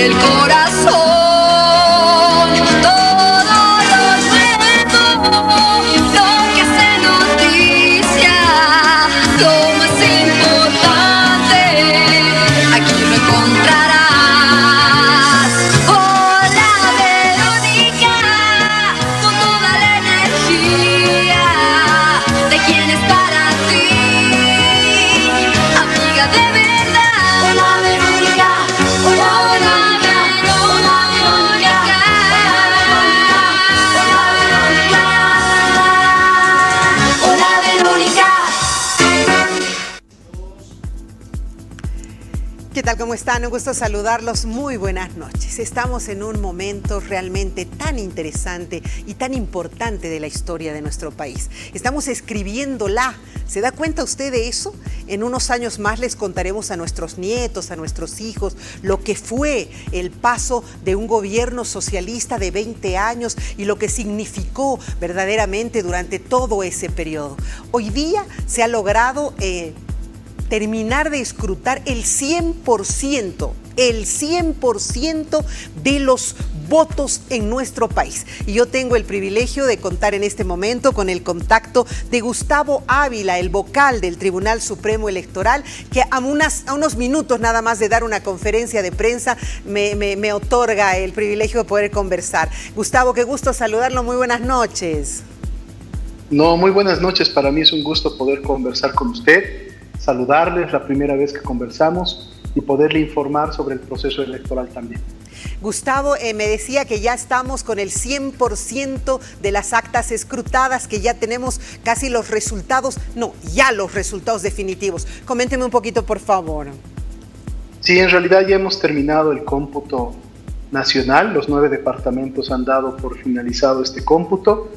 el corazón. Todo lo nuevo, lo que hace noticia, lo más importante, aquí lo encontrarás. Hola Verónica, con toda la energía de quien es para ti, amiga de verdad. Hola Verónica, hola Verónica, hola Verónica, hola Verónica. ¿Qué tal? ¿Cómo están? Un gusto saludarlos. Muy buenas noches. Estamos en un momento realmente tan interesante y tan importante de la historia de nuestro país. Estamos escribiéndola. ¿Se da cuenta usted de eso? En unos años más les contaremos a nuestros nietos, a nuestros hijos, lo que fue el paso de un gobierno socialista de 20 años y lo que significó verdaderamente durante todo ese periodo. Hoy día se ha logrado terminar de escrutar el 100% de los votos en nuestro país. Y yo tengo el privilegio de contar en este momento con el contacto de Gustavo Ávila, el vocal del Tribunal Supremo Electoral, que a unos minutos nada más de dar una conferencia de prensa me otorga el privilegio de poder conversar. Gustavo, qué gusto saludarlo, muy buenas noches. No, muy buenas noches, para mí es un gusto poder conversar con usted, saludarles la primera vez que conversamos y poderle informar sobre el proceso electoral también. Gustavo, me decía que ya estamos con el 100% de las actas escrutadas, que ya tenemos casi los resultados, ya los resultados definitivos. Coménteme un poquito, por favor. Sí, en realidad ya hemos terminado el cómputo nacional, los 9 departamentos han dado por finalizado este cómputo.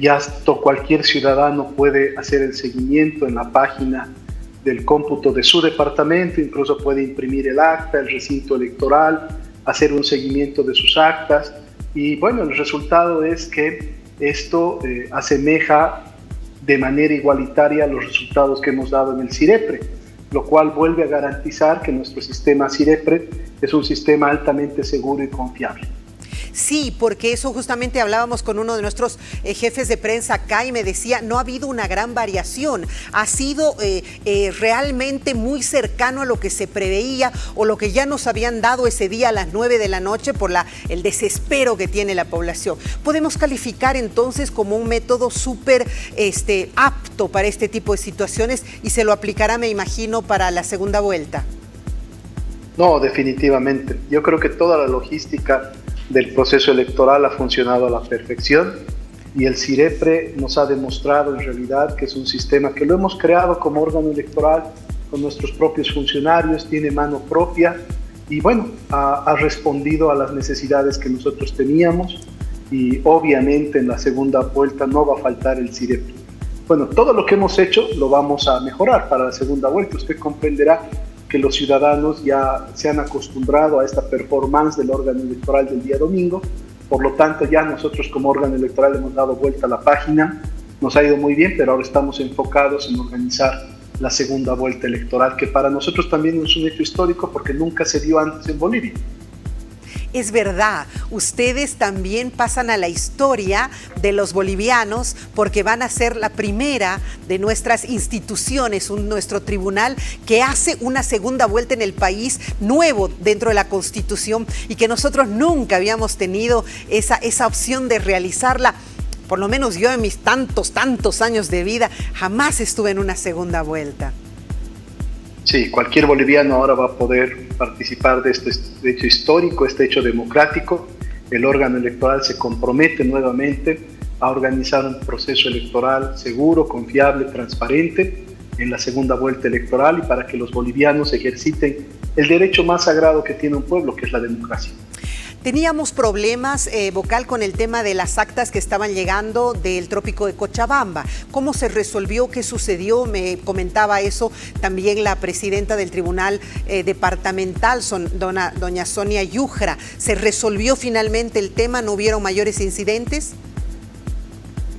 Ya cualquier ciudadano puede hacer el seguimiento en la página del cómputo de su departamento, incluso puede imprimir el acta, el recinto electoral, hacer un seguimiento de sus actas y bueno, el resultado es que esto asemeja de manera igualitaria los resultados que hemos dado en el CIREPRE, lo cual vuelve a garantizar que nuestro sistema CIREPRE es un sistema altamente seguro y confiable. Sí, porque eso justamente hablábamos con uno de nuestros jefes de prensa acá y me decía, no ha habido una gran variación, ha sido realmente muy cercano a lo que se preveía o lo que ya nos habían dado ese día a las 9 de la noche por el desespero que tiene la población. Podemos calificar entonces como un método súper apto para este tipo de situaciones y se lo aplicará, me imagino, para la segunda vuelta. No, definitivamente. Yo creo que toda la logística del proceso electoral ha funcionado a la perfección y el CIREPRE nos ha demostrado en realidad que es un sistema que lo hemos creado como órgano electoral con nuestros propios funcionarios, tiene mano propia y bueno, ha respondido a las necesidades que nosotros teníamos y obviamente en la segunda vuelta no va a faltar el CIREPRE. Bueno, todo lo que hemos hecho lo vamos a mejorar para la segunda vuelta. Usted comprenderá que los ciudadanos ya se han acostumbrado a esta performance del órgano electoral del día domingo, por lo tanto ya nosotros como órgano electoral hemos dado vuelta a la página, nos ha ido muy bien, pero ahora estamos enfocados en organizar la segunda vuelta electoral, que para nosotros también es un hecho histórico porque nunca se dio antes en Bolivia. Es verdad, ustedes también pasan a la historia de los bolivianos porque van a ser la primera de nuestras instituciones, nuestro tribunal, que hace una segunda vuelta en el país nuevo dentro de la Constitución y que nosotros nunca habíamos tenido esa opción de realizarla. Por lo menos yo en mis tantos años de vida jamás estuve en una segunda vuelta. Sí, cualquier boliviano ahora va a poder participar de este hecho histórico, este hecho democrático. El órgano electoral se compromete nuevamente a organizar un proceso electoral seguro, confiable, transparente en la segunda vuelta electoral y para que los bolivianos ejerciten el derecho más sagrado que tiene un pueblo, que es la democracia. Teníamos problemas, vocal, con el tema de las actas que estaban llegando del trópico de Cochabamba. ¿Cómo se resolvió? ¿Qué sucedió? Me comentaba eso también la presidenta del Tribunal Departamental, doña Sonia Yujra. ¿Se resolvió finalmente el tema? ¿No hubieron mayores incidentes?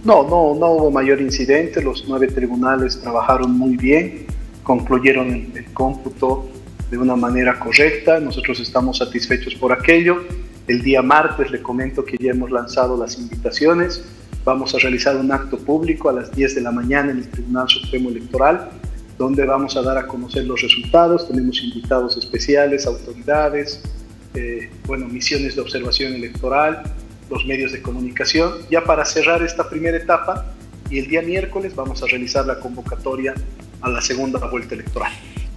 No hubo mayor incidente. Los 9 tribunales trabajaron muy bien, concluyeron el cómputo de una manera correcta. Nosotros estamos satisfechos por aquello. El día martes le comento que ya hemos lanzado las invitaciones. Vamos a realizar un acto público a las 10 de la mañana en el Tribunal Supremo Electoral, donde vamos a dar a conocer los resultados. Tenemos invitados especiales, autoridades, misiones de observación electoral, los medios de comunicación, ya para cerrar esta primera etapa, y el día miércoles vamos a realizar la convocatoria a la segunda vuelta electoral.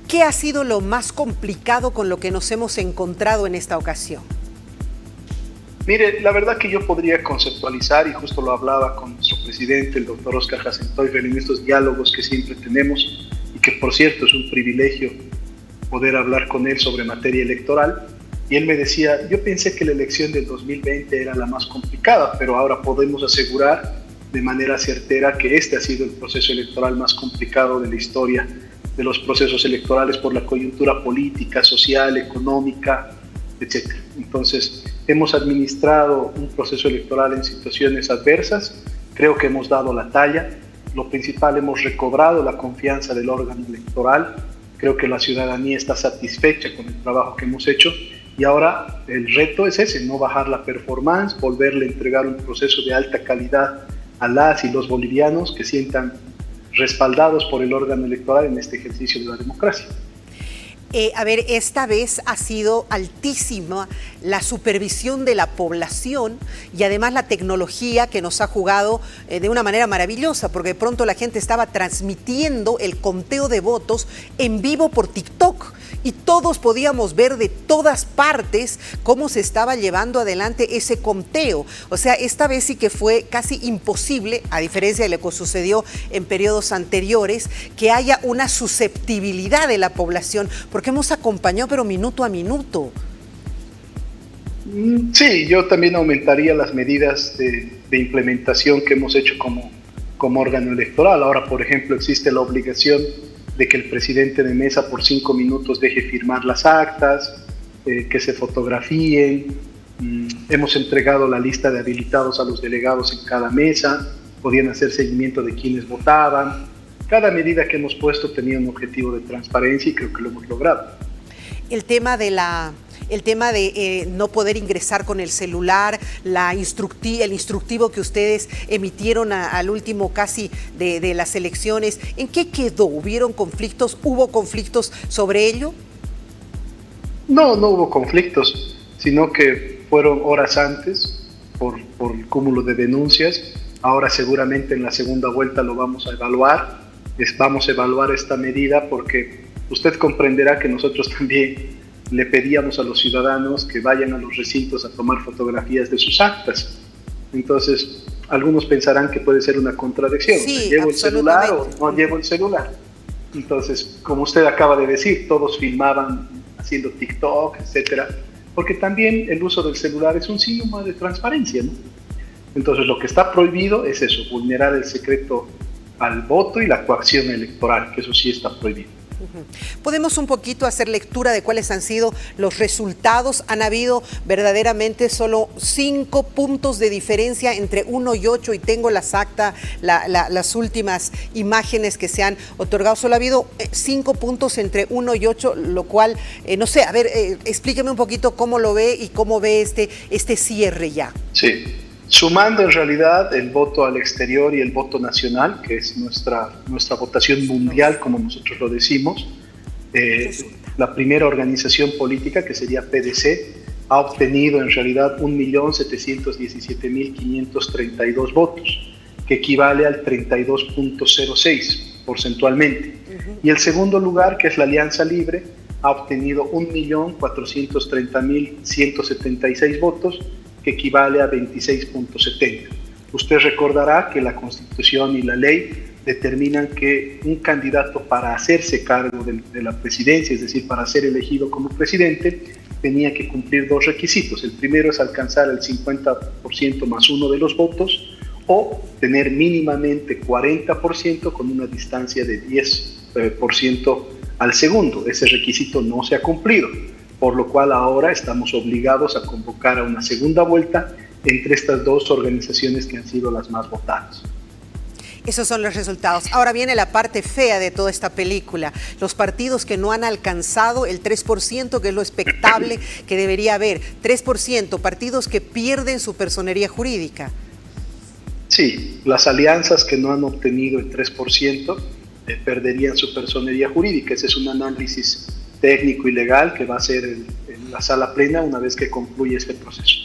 ¿Qué ha sido lo más complicado con lo que nos hemos encontrado en esta ocasión? Mire, la verdad que yo podría conceptualizar, y justo lo hablaba con nuestro presidente, el doctor Oscar Hasenteufel, en estos diálogos que siempre tenemos, y que por cierto es un privilegio poder hablar con él sobre materia electoral. Y él me decía, yo pensé que la elección del 2020 era la más complicada, pero ahora podemos asegurar de manera certera que este ha sido el proceso electoral más complicado de la historia de los procesos electorales por la coyuntura política, social, económica, etc. Entonces, hemos administrado un proceso electoral en situaciones adversas, creo que hemos dado la talla. Lo principal, hemos recobrado la confianza del órgano electoral, creo que la ciudadanía está satisfecha con el trabajo que hemos hecho. Y ahora el reto es ese, no bajar la performance, volverle a entregar un proceso de alta calidad a las y los bolivianos que sientan respaldados por el órgano electoral en este ejercicio de la democracia. Esta vez ha sido altísima la supervisión de la población y además la tecnología que nos ha jugado de una manera maravillosa, porque de pronto la gente estaba transmitiendo el conteo de votos en vivo por TikTok y todos podíamos ver de todas partes cómo se estaba llevando adelante ese conteo. O sea, esta vez sí que fue casi imposible, a diferencia de lo que sucedió en periodos anteriores, que haya una susceptibilidad de la población, porque hemos acompañado pero minuto a minuto. Sí, yo también aumentaría las medidas de implementación que hemos hecho como órgano electoral. Ahora, por ejemplo, existe la obligación de que el presidente de mesa por 5 minutos deje firmar las actas, que se fotografíen. Hemos entregado la lista de habilitados a los delegados en cada mesa, podían hacer seguimiento de quienes votaban. Cada medida que hemos puesto tenía un objetivo de transparencia y creo que lo hemos logrado. El tema de no poder ingresar con el celular, el instructivo que ustedes emitieron al último casi de las elecciones, ¿en qué quedó? ¿Hubieron conflictos? ¿Hubo conflictos sobre ello? No hubo conflictos, sino que fueron horas antes por el cúmulo de denuncias. Ahora seguramente en la segunda vuelta lo vamos a evaluar. Vamos a evaluar esta medida porque usted comprenderá que nosotros también le pedíamos a los ciudadanos que vayan a los recintos a tomar fotografías de sus actas. Entonces, algunos pensarán que puede ser una contradicción. Sí, ¿Llevo el celular o no llevo el celular? Entonces, como usted acaba de decir, todos filmaban haciendo TikTok, etcétera, porque también el uso del celular es un síntoma de transparencia, ¿no? Entonces, lo que está prohibido es eso, vulnerar el secreto al voto y la coacción electoral, que eso sí está prohibido. ¿Podemos un poquito hacer lectura de cuáles han sido los resultados? Han habido verdaderamente solo 5 puntos de diferencia entre 1 y 8 y tengo las actas, las últimas imágenes que se han otorgado. Solo ha habido 5 puntos entre 1 y 8, lo cual, no sé, a ver, explíqueme un poquito cómo lo ve y cómo ve este cierre ya. Sí. Sumando en realidad el voto al exterior y el voto nacional, que es nuestra votación mundial, como nosotros lo decimos, la primera organización política, que sería PDC, ha obtenido en realidad 1.717.532 votos, que equivale al 32.06 porcentualmente. Y el segundo lugar, que es la Alianza Libre, ha obtenido 1.430.176 votos, que equivale a 26.70. Usted recordará que la Constitución y la ley determinan que un candidato para hacerse cargo de la presidencia, es decir, para ser elegido como presidente, tenía que cumplir 2 requisitos. El primero es alcanzar el 50% más 1 de los votos o tener mínimamente 40% con una distancia de 10% al segundo. Ese requisito no se ha cumplido, por lo cual ahora estamos obligados a convocar a una segunda vuelta entre estas 2 organizaciones que han sido las más votadas. Esos son los resultados. Ahora viene la parte fea de toda esta película. Los partidos que no han alcanzado el 3%, que es lo expectable que debería haber. 3%, partidos que pierden su personería jurídica. Sí, las alianzas que no han obtenido el 3% perderían su personería jurídica. Ese es un análisis técnico y legal que va a ser en la sala plena una vez que concluya este proceso.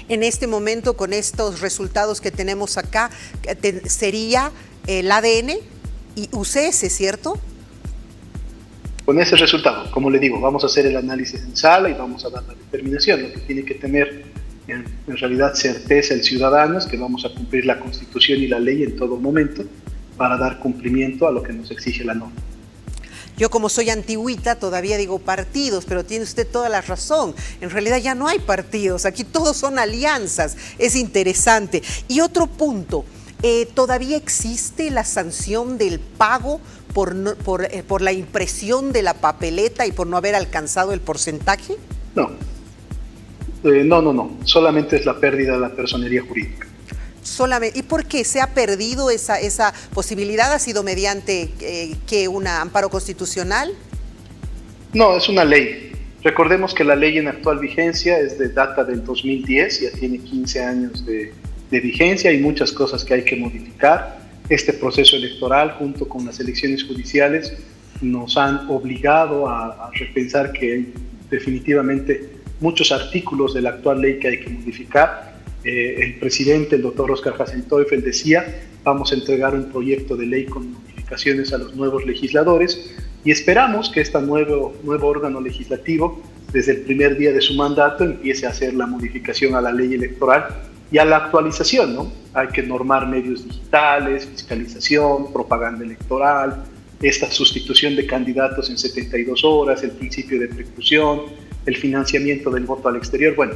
En este momento, con estos resultados que tenemos acá, sería el ADN y UCS, ¿cierto? Con ese resultado, como le digo, vamos a hacer el análisis en sala y vamos a dar la determinación. Lo que tiene que tener en realidad certeza el ciudadano es que vamos a cumplir la Constitución y la ley en todo momento para dar cumplimiento a lo que nos exige la norma. Yo, como soy antigüita, todavía digo partidos, pero tiene usted toda la razón. En realidad ya no hay partidos, aquí todos son alianzas. Es interesante. Y otro punto, ¿todavía existe la sanción del pago por la impresión de la papeleta y por no haber alcanzado el porcentaje? No. No. Solamente es la pérdida de la personería jurídica. Solamente. ¿Y por qué se ha perdido esa posibilidad? ¿Ha sido mediante un amparo constitucional? No, es una ley. Recordemos que la ley en actual vigencia es de data del 2010, ya tiene 15 años de vigencia y muchas cosas que hay que modificar. Este proceso electoral junto con las elecciones judiciales nos han obligado a repensar que hay definitivamente muchos artículos de la actual ley que hay que modificar. El presidente, el doctor Oscar Hasselteufel, decía: vamos a entregar un proyecto de ley con modificaciones a los nuevos legisladores y esperamos que este nuevo órgano legislativo, desde el primer día de su mandato, empiece a hacer la modificación a la ley electoral y a la actualización, ¿no? Hay que normar medios digitales, fiscalización, propaganda electoral, esta sustitución de candidatos en 72 horas, el principio de preclusión, el financiamiento del voto al exterior, bueno,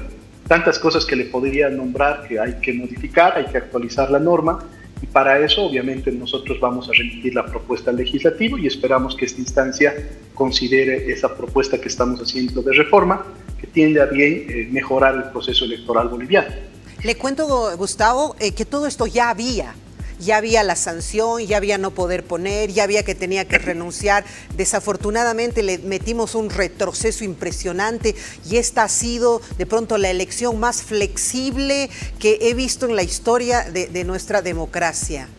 tantas cosas que le podría nombrar que hay que modificar, hay que actualizar la norma y para eso obviamente nosotros vamos a remitir la propuesta al legislativo y esperamos que esta instancia considere esa propuesta que estamos haciendo de reforma que tiende a bien mejorar el proceso electoral boliviano. Le cuento, Gustavo, que todo esto ya había la sanción, ya había no poder poner, ya había que tenía que renunciar. Desafortunadamente le metimos un retroceso impresionante y esta ha sido de pronto la elección más flexible que he visto en la historia de nuestra democracia.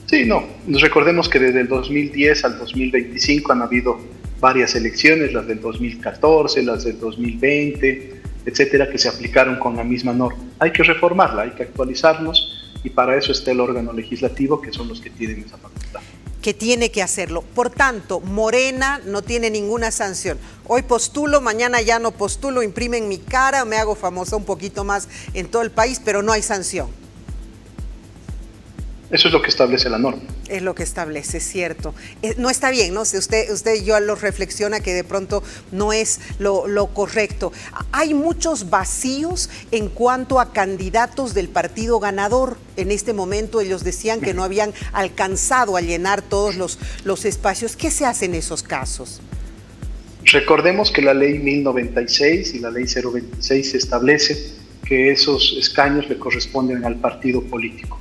Sí, no, recordemos que desde el 2010 al 2025 han habido varias elecciones, las del 2014, las del 2020, etcétera, que se aplicaron con la misma norma. Hay que reformarla, hay que actualizarnos y para eso está el órgano legislativo, que son los que tienen esa facultad. Que tiene que hacerlo. Por tanto, Morena no tiene ninguna sanción. Hoy postulo, mañana ya no postulo, imprimen mi cara, me hago famosa un poquito más en todo el país, pero no hay sanción. Eso es lo que establece la norma. Es lo que establece, cierto. No está bien, ¿no? Si usted yo lo reflexiona que de pronto no es lo correcto. Hay muchos vacíos en cuanto a candidatos del partido ganador. En este momento ellos decían que no habían alcanzado a llenar todos los espacios. ¿Qué se hace en esos casos? Recordemos que la ley 1096 y la ley 026 establece que esos escaños le corresponden al partido político.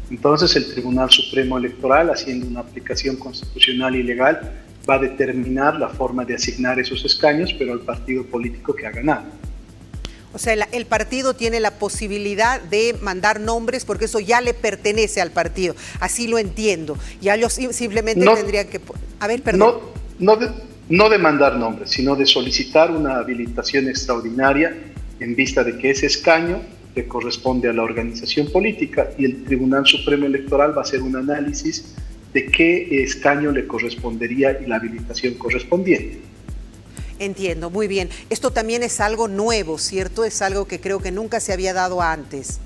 Entonces el Tribunal Supremo Electoral, haciendo una aplicación constitucional y legal, va a determinar la forma de asignar esos escaños, pero al partido político que ha ganado. O sea, el partido tiene la posibilidad de mandar nombres porque eso ya le pertenece al partido. Así lo entiendo. Ya ellos simplemente tendrían que... A ver, perdón. No de mandar nombres, sino de solicitar una habilitación extraordinaria en vista de que ese escaño le corresponde a la organización política y el Tribunal Supremo Electoral va a hacer un análisis de qué escaño le correspondería y la habilitación correspondiente. Entiendo, muy bien. Esto también es algo nuevo, ¿cierto? Es algo que creo que nunca se había dado antes.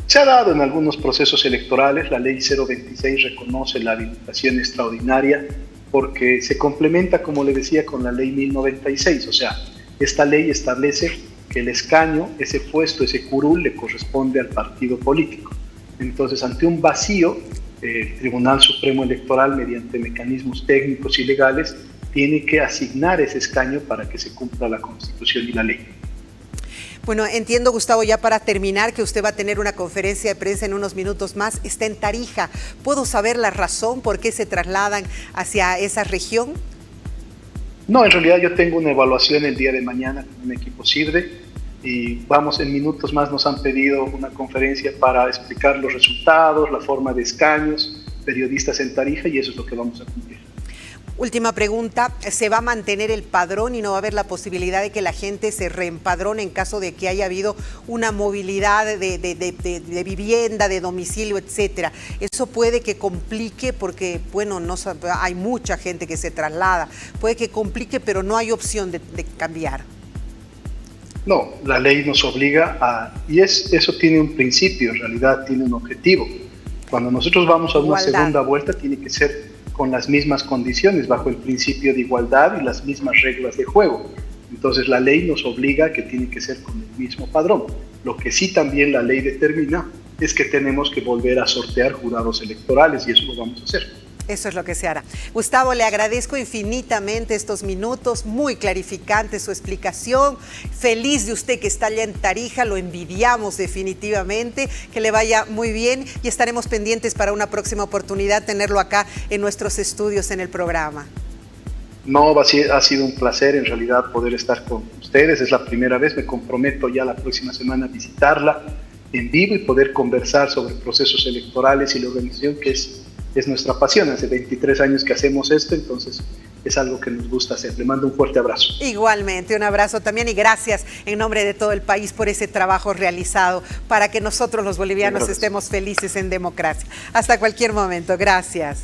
Se ha dado en algunos procesos electorales, la ley 026 reconoce la habilitación extraordinaria porque se complementa, como le decía, con la ley 1096, o sea, esta ley establece que el escaño, ese puesto, ese curul, le corresponde al partido político. Entonces, ante un vacío, el Tribunal Supremo Electoral, mediante mecanismos técnicos y legales, tiene que asignar ese escaño para que se cumpla la Constitución y la ley. Bueno, entiendo, Gustavo, ya para terminar, que usted va a tener una conferencia de prensa en unos minutos más. Está en Tarija. ¿Puedo saber la razón por qué se trasladan hacia esa región? No, en realidad yo tengo una evaluación el día de mañana con un equipo CIRDE y vamos, en minutos más nos han pedido una conferencia para explicar los resultados, la forma de escaños, periodistas en Tarija, y eso es lo que vamos a cumplir. Última pregunta, ¿se va a mantener el padrón y no va a haber la posibilidad de que la gente se reempadrone en caso de que haya habido una movilidad de vivienda, de domicilio, etcétera? Eso puede que complique porque, bueno, no, hay mucha gente que se traslada, puede que complique, pero no hay opción de cambiar. No, la ley nos obliga y eso tiene un principio, en realidad tiene un objetivo. Cuando nosotros vamos a una segunda vuelta tiene que ser con las mismas condiciones, bajo el principio de igualdad y las mismas reglas de juego. Entonces la ley nos obliga a que tiene que ser con el mismo padrón. Lo que sí también la ley determina es que tenemos que volver a sortear jurados electorales y eso lo vamos a hacer. Eso es lo que se hará. Gustavo, le agradezco infinitamente estos minutos, muy clarificante su explicación. Feliz de usted que está allá en Tarija, lo envidiamos definitivamente, que le vaya muy bien y estaremos pendientes para una próxima oportunidad tenerlo acá en nuestros estudios en el programa. No, ha sido un placer en realidad poder estar con ustedes, es la primera vez, me comprometo ya la próxima semana a visitarla en vivo y poder conversar sobre procesos electorales y la organización, que es nuestra pasión. Hace 23 años que hacemos esto, entonces es algo que nos gusta hacer. Le mando un fuerte abrazo. Igualmente, un abrazo también y gracias en nombre de todo el país por ese trabajo realizado para que nosotros los bolivianos estemos felices en democracia. Hasta cualquier momento, gracias.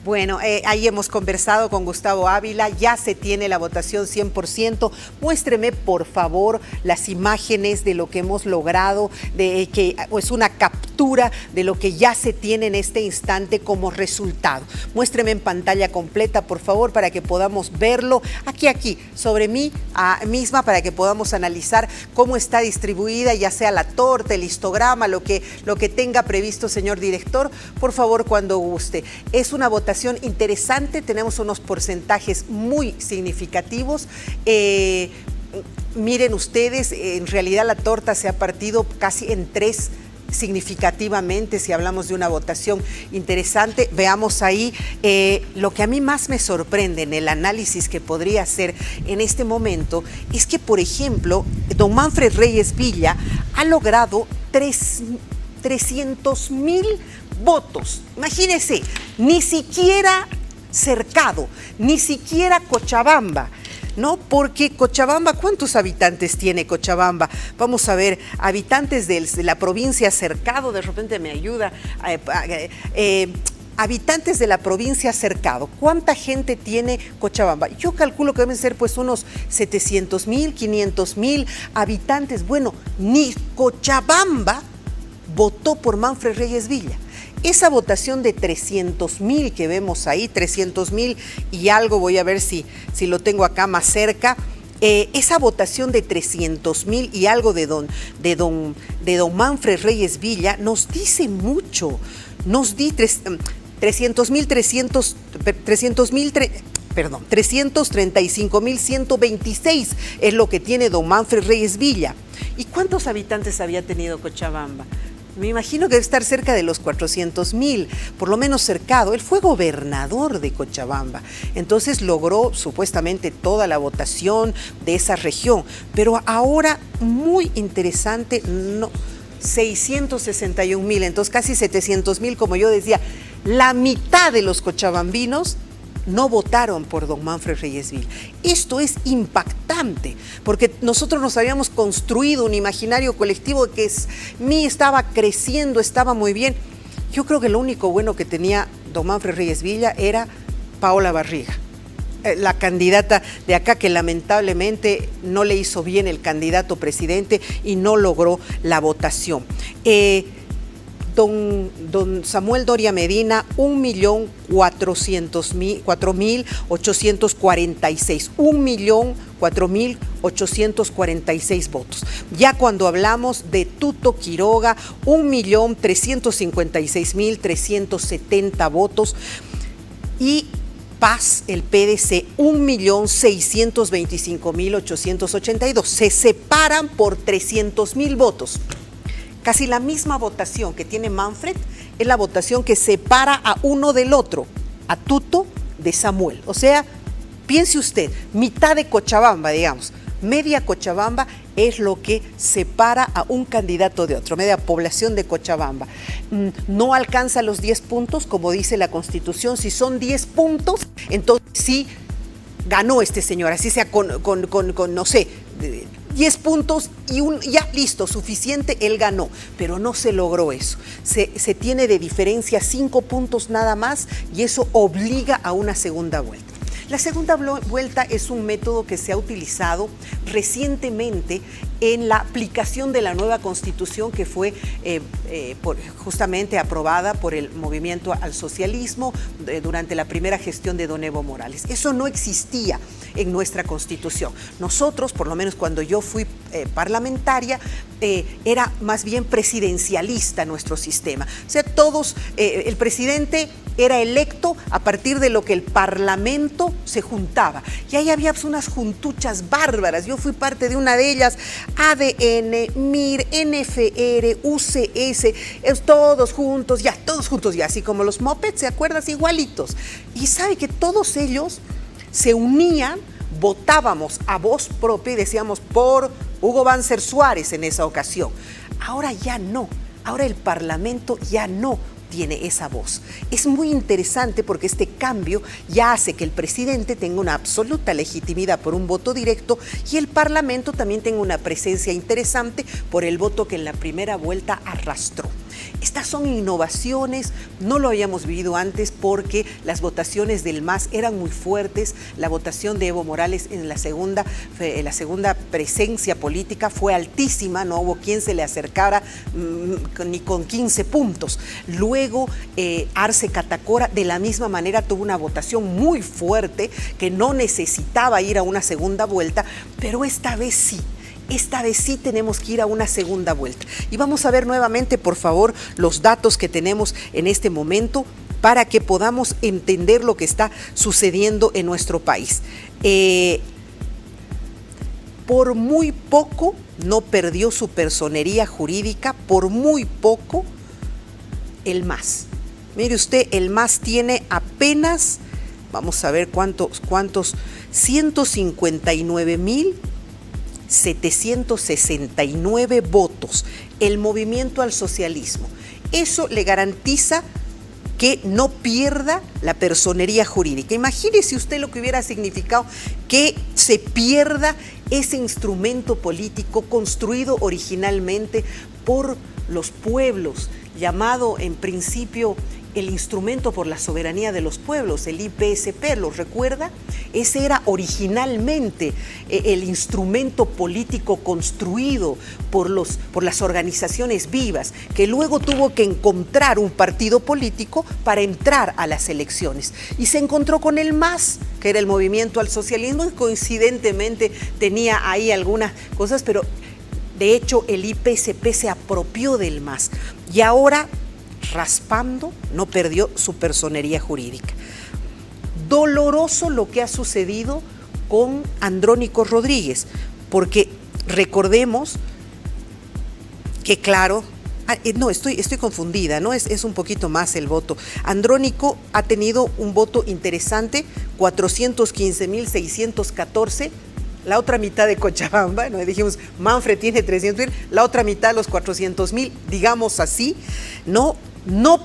Bueno, ahí hemos conversado con Gustavo Ávila, ya se tiene la votación 100%. Muéstreme, por favor, las imágenes de lo que hemos logrado, de que es una captura de lo que ya se tiene en este instante como resultado. Muéstreme en pantalla completa, por favor, para que podamos verlo aquí, sobre mí misma, para que podamos analizar cómo está distribuida, ya sea la torta, el histograma, lo que tenga previsto, señor director, por favor, cuando guste. Es una votación interesante, tenemos unos porcentajes muy significativos. Miren ustedes, en realidad la torta se ha partido casi en 3 significativamente, si hablamos de una votación interesante. Veamos ahí lo que a mí más me sorprende en el análisis que podría hacer en este momento es que, por ejemplo, don Manfred Reyes Villa ha logrado 300.000 votos. Imagínense, ni siquiera Cercado, ni siquiera Cochabamba, ¿no? Porque Cochabamba, ¿cuántos habitantes tiene Cochabamba? Vamos a ver, habitantes de la provincia Cercado, de repente me ayuda. Habitantes de la provincia Cercado, ¿cuánta gente tiene Cochabamba? Yo calculo que deben ser pues unos 700.000, 500.000 habitantes. Bueno, ni Cochabamba votó por Manfred Reyes Villa. Esa votación de 300.000 que vemos ahí, 300.000 y algo, voy a ver si lo tengo acá más cerca, esa votación de 300.000 y algo de don Manfred Reyes Villa nos dice mucho, nos di 335.126 es lo que tiene don Manfred Reyes Villa. ¿Y cuántos habitantes había tenido Cochabamba? Me imagino que debe estar cerca de los 400.000, por lo menos Cercado. Él fue gobernador de Cochabamba, entonces logró supuestamente toda la votación de esa región. Pero ahora, muy interesante, 661.000, entonces casi 700.000, como yo decía, la mitad de los cochabambinos no votaron por don Manfred Reyes Villa. Esto es impactante, porque nosotros nos habíamos construido un imaginario colectivo que estaba creciendo, estaba muy bien. Yo creo que lo único bueno que tenía don Manfred Reyes Villa era Paola Barriga, la candidata de acá, que lamentablemente no le hizo bien el candidato presidente y no logró la votación. Don Samuel Doria Medina, 1.400.846, 1.004.846 votos. Ya cuando hablamos de Tuto Quiroga, 1.356.370 votos. Y Paz, el PDC, 1.625.882. Se separan por 300.000 votos. Casi la misma votación que tiene Manfred es la votación que separa a uno del otro, a Tuto de Samuel. O sea, piense usted, mitad de Cochabamba, digamos, media Cochabamba es lo que separa a un candidato de otro, media población de Cochabamba. No alcanza los 10 puntos, como dice la Constitución. Si son 10 puntos, entonces sí ganó este señor, así sea con no sé, 10 puntos y ya listo, suficiente, él ganó, pero no se logró eso. Se tiene de diferencia 5 puntos nada más y eso obliga a una segunda vuelta. La segunda vuelta es un método que se ha utilizado recientemente en la aplicación de la nueva Constitución que fue justamente aprobada por el movimiento al socialismo durante la primera gestión de don Evo Morales. Eso no existía en nuestra Constitución. Nosotros, por lo menos cuando yo fui parlamentaria, era más bien presidencialista nuestro sistema. O sea, el presidente era electo a partir de lo que el Parlamento se juntaba. Y ahí había unas juntuchas bárbaras. Yo fui parte de una de ellas, ADN, MIR, NFR, UCS, todos juntos, ya, así como los mopeds, ¿se acuerdan? Igualitos. Y sabe que todos ellos se unían, votábamos a voz propia y decíamos por Hugo Banzer Suárez en esa ocasión. Ahora ya no, ahora el Parlamento ya no tiene esa voz. Es muy interesante porque este cambio ya hace que el presidente tenga una absoluta legitimidad por un voto directo y el Parlamento también tenga una presencia interesante por el voto que en la primera vuelta arrastró. Estas son innovaciones, no lo habíamos vivido antes porque las votaciones del MAS eran muy fuertes. La votación de Evo Morales en la segunda presencia política fue altísima, no hubo quien se le acercara ni con 15 puntos. Luego Arce Catacora de la misma manera tuvo una votación muy fuerte que no necesitaba ir a una segunda vuelta, pero esta vez sí. Esta vez sí tenemos que ir a una segunda vuelta. Y vamos a ver nuevamente, por favor, los datos que tenemos en este momento para que podamos entender lo que está sucediendo en nuestro país. Por muy poco no perdió su personería jurídica, por muy poco el MAS. Mire usted, el MAS tiene apenas, vamos a ver cuántos 159.769 votos, el movimiento al socialismo. Eso le garantiza que no pierda la personería jurídica. Imagínese usted lo que hubiera significado que se pierda ese instrumento político construido originalmente por los pueblos, llamado en principio el instrumento por la soberanía de los pueblos, el IPSP, ¿lo recuerda? Ese era originalmente el instrumento político construido por las organizaciones vivas, que luego tuvo que encontrar un partido político para entrar a las elecciones. Y se encontró con el MAS, que era el movimiento al socialismo, y coincidentemente tenía ahí algunas cosas, pero de hecho el IPSP se apropió del MAS. Y ahora, raspando, no perdió su personería jurídica. Doloroso lo que ha sucedido con Andrónico Rodríguez, porque recordemos que claro, estoy confundida, ¿no? Es un poquito más el voto. Andrónico ha tenido un voto interesante, 415.614, la otra mitad de Cochabamba, ¿no? Dijimos, Manfred tiene 300.000, la otra mitad, los 400.000, digamos así, no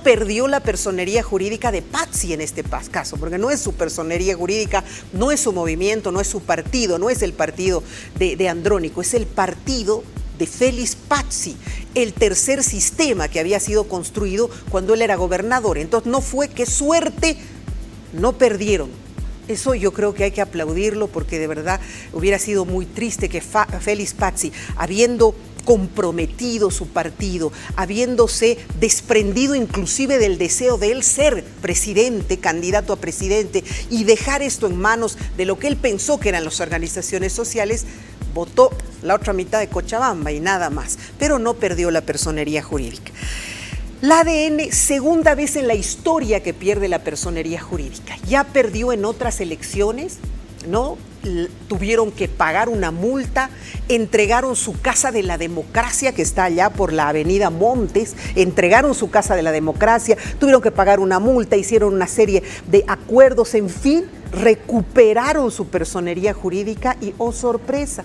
perdió la personería jurídica de Pazzi en este caso, porque no es su personería jurídica, no es su movimiento, no es su partido, no es el partido de Andrónico, es el partido de Félix Pazzi, el tercer sistema que había sido construido cuando él era gobernador. Entonces no fue que suerte, no perdieron. Eso yo creo que hay que aplaudirlo porque de verdad hubiera sido muy triste que Félix Pazzi, habiendo comprometido su partido, habiéndose desprendido inclusive del deseo de él ser presidente, candidato a presidente, y dejar esto en manos de lo que él pensó que eran las organizaciones sociales, votó la otra mitad de Cochabamba y nada más, pero no perdió la personería jurídica. La ADN, segunda vez en la historia que pierde la personería jurídica. Ya perdió en otras elecciones, ¿no? Tuvieron que pagar una multa, entregaron su Casa de la Democracia, que está allá por la avenida Montes, entregaron su Casa de la Democracia, tuvieron que pagar una multa, hicieron una serie de acuerdos, en fin, recuperaron su personería jurídica y, oh sorpresa,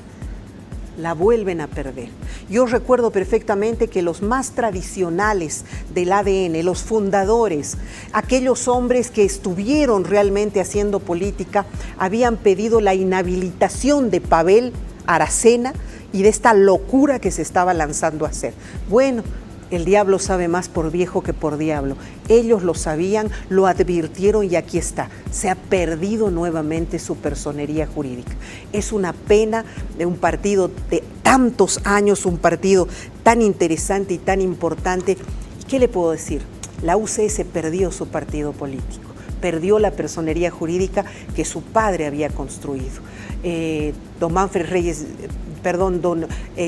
la vuelven a perder. Yo recuerdo perfectamente que los más tradicionales del ADN, los fundadores, aquellos hombres que estuvieron realmente haciendo política, habían pedido la inhabilitación de Pavel Aracena y de esta locura que se estaba lanzando a hacer. Bueno, el diablo sabe más por viejo que por diablo. Ellos lo sabían, lo advirtieron y aquí está. Se ha perdido nuevamente su personería jurídica. Es una pena de un partido de tantos años, un partido tan interesante y tan importante. ¿Qué le puedo decir? La UCS perdió su partido político, perdió la personería jurídica que su padre había construido.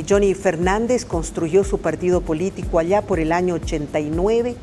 Johnny Fernández construyó su partido político allá por el año 89,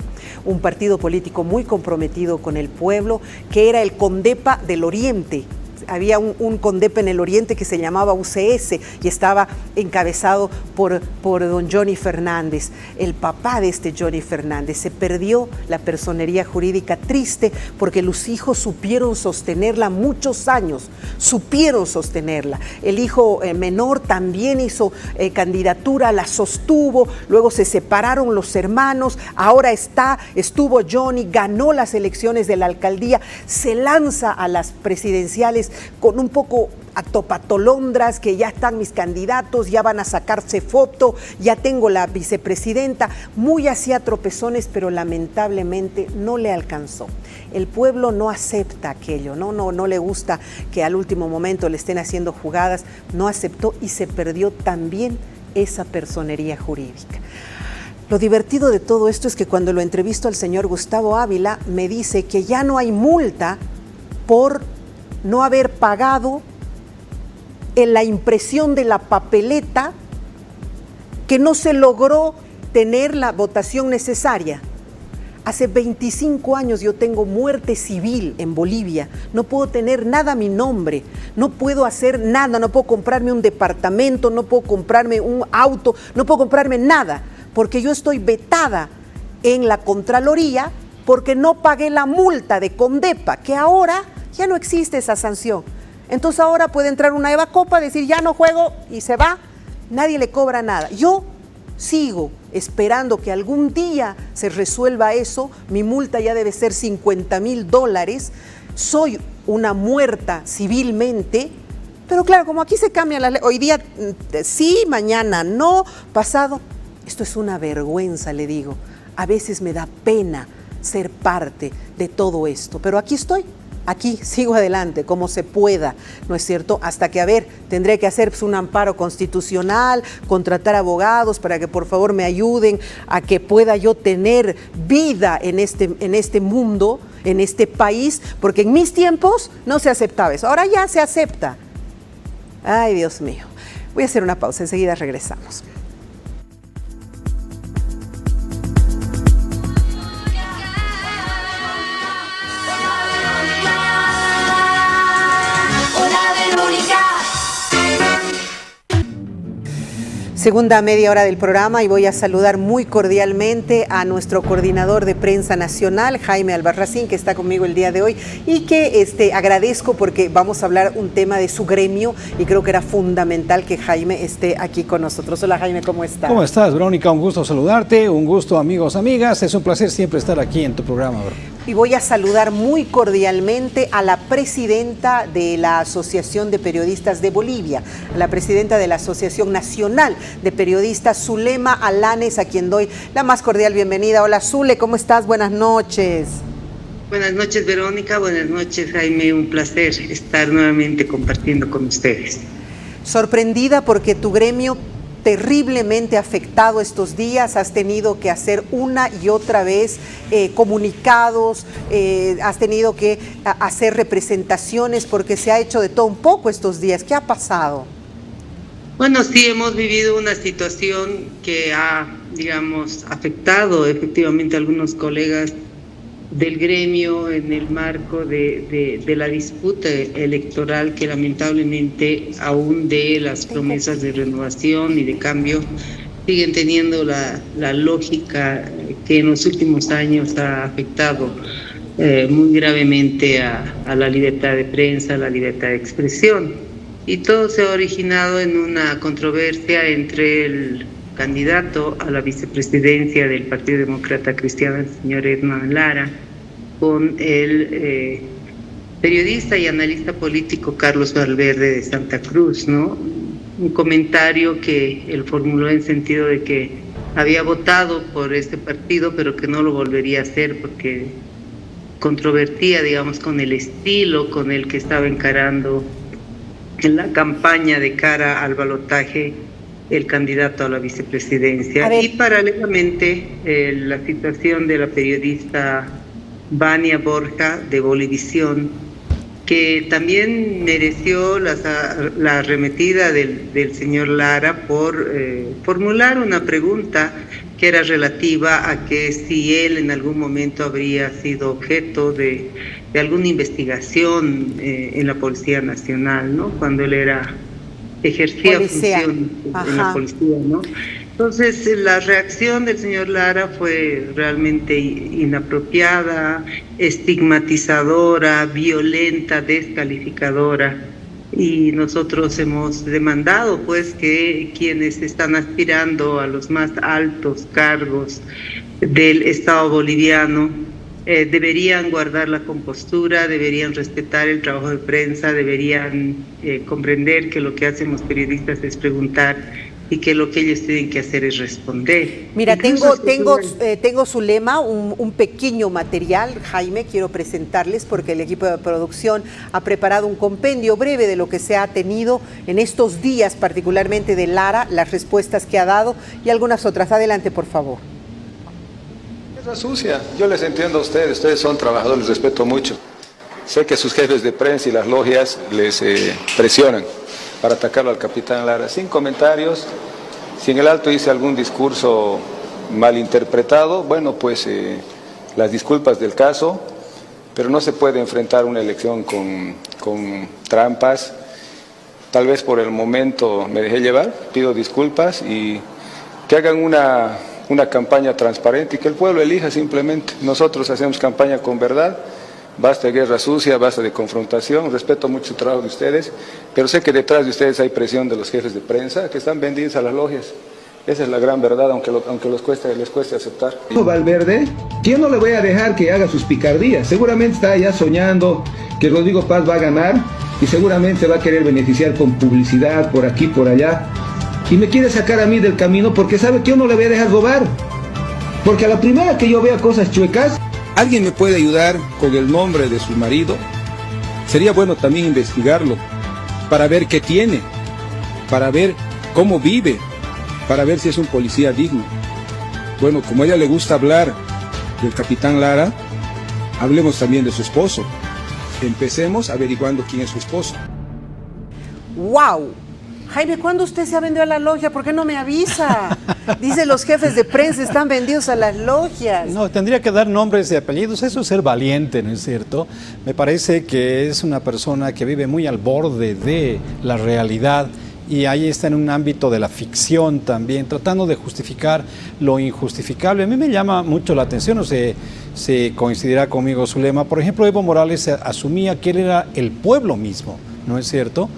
un partido político muy comprometido con el pueblo, que era el Condepa del Oriente. Había un Condepa en el Oriente que se llamaba UCS y estaba encabezado por don Johnny Fernández, el papá de este Johnny Fernández. Se perdió la personería jurídica, triste, porque los hijos supieron sostenerla muchos años, supieron sostenerla. El hijo menor también hizo candidatura, la sostuvo, luego se separaron los hermanos, ahora estuvo Johnny, ganó las elecciones de la alcaldía, se lanza a las presidenciales con un poco a topatolondras, que ya están mis candidatos, ya van a sacarse foto, ya tengo la vicepresidenta, muy hacía tropezones, pero lamentablemente no le alcanzó. El pueblo no acepta aquello, no le gusta que al último momento le estén haciendo jugadas, no aceptó y se perdió también esa personería jurídica. Lo divertido de todo esto es que cuando lo entrevisto al señor Gustavo Ávila, me dice que ya no hay multa por no haber pagado en la impresión de la papeleta, que no se logró tener la votación necesaria. Hace 25 años yo tengo muerte civil en Bolivia, no puedo tener nada a mi nombre, no puedo hacer nada, no puedo comprarme un departamento, no puedo comprarme un auto, no puedo comprarme nada, porque yo estoy vetada en la Contraloría porque no pagué la multa de Condepa, que ahora ya no existe esa sanción. Entonces ahora puede entrar una Eva Copa, decir ya no juego y se va, nadie le cobra nada. Yo sigo esperando que algún día se resuelva eso, mi multa ya debe ser $50,000, soy una muerta civilmente, pero claro, como aquí se cambian las leyes, hoy día sí, mañana no, pasado, esto es una vergüenza, le digo, a veces me da pena ser parte de todo esto, pero aquí estoy. Aquí sigo adelante, como se pueda, ¿no es cierto? Hasta que, tendré que hacer un amparo constitucional, contratar abogados para que por favor me ayuden a que pueda yo tener vida en este mundo, en este país, porque en mis tiempos no se aceptaba eso, ahora ya se acepta. Ay, Dios mío. Voy a hacer una pausa, enseguida regresamos. Segunda media hora del programa y voy a saludar muy cordialmente a nuestro coordinador de prensa nacional, Jaime Albarracín, que está conmigo el día de hoy y que agradezco porque vamos a hablar un tema de su gremio y creo que era fundamental que Jaime esté aquí con nosotros. Hola Jaime, ¿cómo estás? ¿Cómo estás, Verónica? Un gusto saludarte, un gusto amigos, amigas, es un placer siempre estar aquí en tu programa, bro. Y voy a saludar muy cordialmente a la presidenta de la Asociación de Periodistas de Bolivia, la presidenta de la Asociación Nacional de Periodistas, Zulema Alanes, a quien doy la más cordial bienvenida. Hola Zule, ¿cómo estás? Buenas noches. Buenas noches, Verónica. Buenas noches, Jaime. Un placer estar nuevamente compartiendo con ustedes. Sorprendida porque tu gremio terriblemente afectado estos días, has tenido que hacer una y otra vez comunicados, has tenido que hacer representaciones porque se ha hecho de todo un poco estos días. ¿Qué ha pasado? Bueno, sí, hemos vivido una situación que ha digamos, afectado efectivamente a algunos colegas del gremio en el marco de la disputa electoral que lamentablemente, aún de las promesas de renovación y de cambio, siguen teniendo la lógica que en los últimos años ha afectado muy gravemente a la libertad de prensa, a la libertad de expresión. Y todo se ha originado en una controversia entre el candidato a la vicepresidencia del Partido Demócrata Cristiano, el señor Edman Lara, con el periodista y analista político Carlos Valverde de Santa Cruz, ¿no? Un comentario que él formuló en sentido de que había votado por este partido, pero que no lo volvería a hacer porque controvertía, digamos, con el estilo con el que estaba encarando en la campaña de cara al balotaje el candidato a la vicepresidencia. Y paralelamente la situación de la periodista Vania Borja de Bolivisión, que también mereció la arremetida del señor Lara por formular una pregunta que era relativa a que si él en algún momento habría sido objeto de alguna investigación en la Policía Nacional, ¿no? Cuando él ejercía función en la policía, ¿no? Entonces, la reacción del señor Lara fue realmente inapropiada, estigmatizadora, violenta, descalificadora. Y nosotros hemos demandado, pues, que quienes están aspirando a los más altos cargos del Estado boliviano deberían guardar la compostura, deberían respetar el trabajo de prensa, deberían comprender que lo que hacen los periodistas es preguntar y que lo que ellos tienen que hacer es responder. Mira, tengo su lema, un pequeño material, Jaime, quiero presentarles porque el equipo de producción ha preparado un compendio breve de lo que se ha tenido en estos días, particularmente de Lara, las respuestas que ha dado y algunas otras. Adelante, por favor. Es sucia, yo les entiendo a ustedes son trabajadores, les respeto mucho. Sé que sus jefes de prensa y las logias les presionan para atacarlo al capitán Lara. Sin comentarios, si en el alto hice algún discurso malinterpretado, bueno, pues las disculpas del caso, pero no se puede enfrentar una elección con trampas. Tal vez por el momento me dejé llevar, pido disculpas y que hagan una campaña transparente y que el pueblo elija simplemente. Nosotros hacemos campaña con verdad. Basta de guerra sucia, basta de confrontación, respeto mucho el trabajo de ustedes, pero sé que detrás de ustedes hay presión de los jefes de prensa que están vendidos a las logias. Esa es la gran verdad, aunque les cueste aceptar. Valverde, yo no le voy a dejar que haga sus picardías, seguramente está ya soñando que Rodrigo Paz va a ganar y seguramente va a querer beneficiar con publicidad por aquí, por allá, y me quiere sacar a mí del camino porque sabe que yo no le voy a dejar robar, porque a la primera que yo vea cosas chuecas, ¿alguien me puede ayudar con el nombre de su marido? Sería bueno también investigarlo, para ver qué tiene, para ver cómo vive, para ver si es un policía digno. Bueno, como a ella le gusta hablar del capitán Lara, hablemos también de su esposo. Empecemos averiguando quién es su esposo. ¡Wow! Jaime, ¿cuándo usted se ha vendido a la logia? ¿Por qué no me avisa? Dice los jefes de prensa están vendidos a las logias. No, tendría que dar nombres y apellidos, eso es ser valiente, ¿no es cierto? Me parece que es una persona que vive muy al borde de la realidad y ahí está en un ámbito de la ficción también, tratando de justificar lo injustificable. A mí me llama mucho la atención, no sé si coincidirá conmigo su lema. Por ejemplo, Evo Morales asumía que él era el pueblo mismo, ¿no es cierto?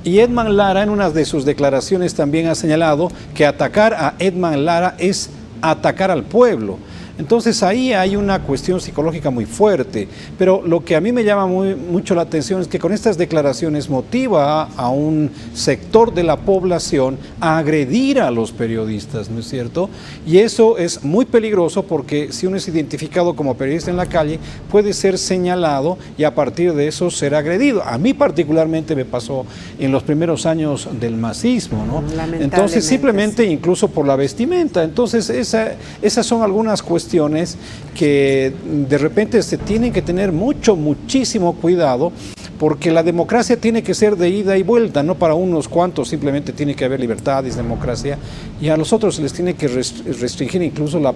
Y Edman Lara en una de sus declaraciones también ha señalado que atacar a Edman Lara es atacar al pueblo. Entonces ahí hay una cuestión psicológica muy fuerte, pero lo que a mí me llama mucho la atención es que con estas declaraciones motiva a un sector de la población a agredir a los periodistas, ¿no es cierto? Y eso es muy peligroso porque si uno es identificado como periodista en la calle, puede ser señalado y a partir de eso ser agredido. A mí particularmente me pasó en los primeros años del masismo, ¿no? Entonces simplemente incluso por la vestimenta. Entonces esas son algunas cuestiones que de repente se tienen que tener muchísimo cuidado porque la democracia tiene que ser de ida y vuelta, no para unos cuantos simplemente tiene que haber libertades, democracia, y a los otros les tiene que restringir incluso la